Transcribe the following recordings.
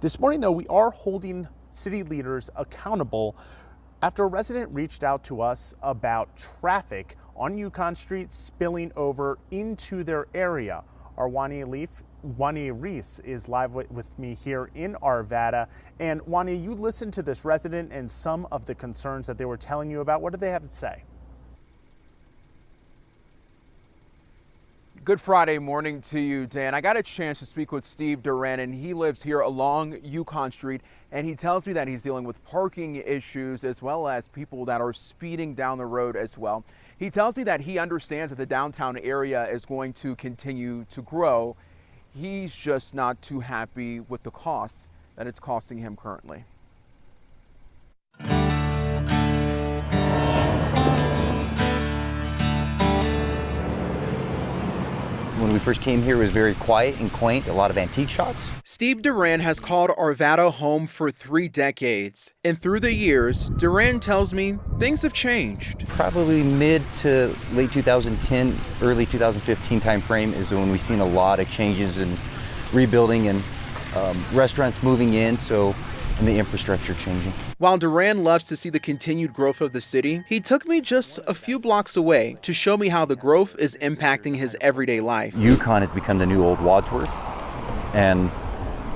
This morning, though, we are holding city leaders accountable after a resident reached out to us about traffic on Yukon Street spilling over into their area. Our Wanya Reese is live with me here in Arvada. And Wanya, you listened to this resident and some of the concerns that they were telling you about. What did they have to say? Good Friday morning to you, Dan. I got a chance to speak with Steve Duran, and he lives here along Yukon Street, and he tells me that he's dealing with parking issues as well as people that are speeding down the road as well. He tells me that he understands that the downtown area is going to continue to grow. He's just not too happy with the costs that it's costing him currently. When we first came here, it was very quiet and quaint, a lot of antique shops. Steve Duran has called Arvada home for 3 decades. And through the years, Duran tells me things have changed. Probably mid to late 2010, early 2015 timeframe is when we've seen a lot of changes in rebuilding and restaurants moving in, and the infrastructure changing. While Duran loves to see the continued growth of the city, he took me just a few blocks away to show me how the growth is impacting his everyday life. Yukon has become the new old Wadsworth, and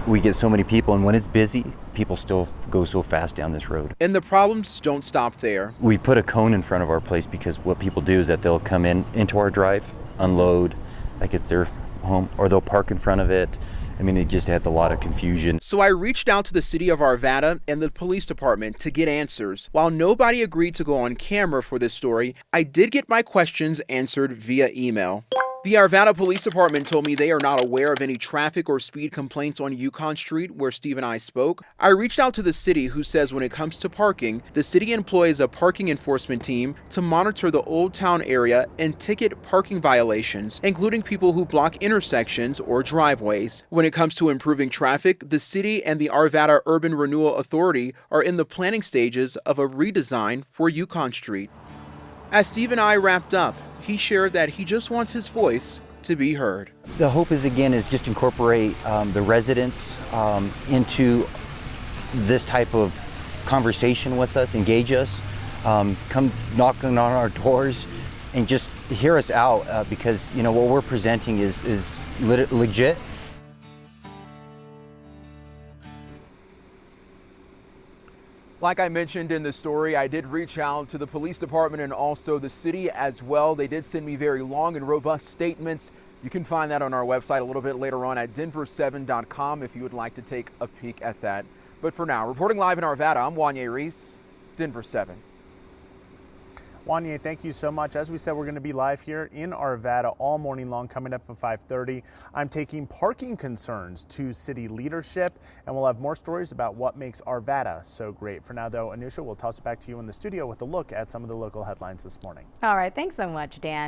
we get so many people, and when it's busy, people still go so fast down this road. And the problems don't stop there. We put a cone in front of our place because what people do is that they'll come into our drive, unload, like it's their home, or they'll park in front of it. I mean, it just adds a lot of confusion. So I reached out to the city of Arvada and the police department to get answers. While nobody agreed to go on camera for this story, I did get my questions answered via email. The Arvada Police Department told me they are not aware of any traffic or speed complaints on Yukon Street where Steve and I spoke. I reached out to the city, who says when it comes to parking, the city employs a parking enforcement team to monitor the Olde Town area and ticket parking violations, including people who block intersections or driveways. When it comes to improving traffic, the city and the Arvada Urban Renewal Authority are in the planning stages of a redesign for Yukon Street. As Steve and I wrapped up, he shared that he just wants his voice to be heard. The hope is just incorporate the residents into this type of conversation with us, engage us, come knocking on our doors and just hear us out because, what we're presenting is legit. Like I mentioned in the story, I did reach out to the police department and also the city as well. They did send me very long and robust statements. You can find that on our website a little bit later on at denver7.com if you would like to take a peek at that. But for now, reporting live in Arvada, I'm Wanya Reese, Denver 7. Wanya, thank you so much. As we said, we're going to be live here in Arvada all morning long, coming up at 5:30. I'm taking parking concerns to city leadership, and we'll have more stories about what makes Arvada so great. For now, though, Anusha, we'll toss it back to you in the studio with a look at some of the local headlines this morning. All right, thanks so much, Dan.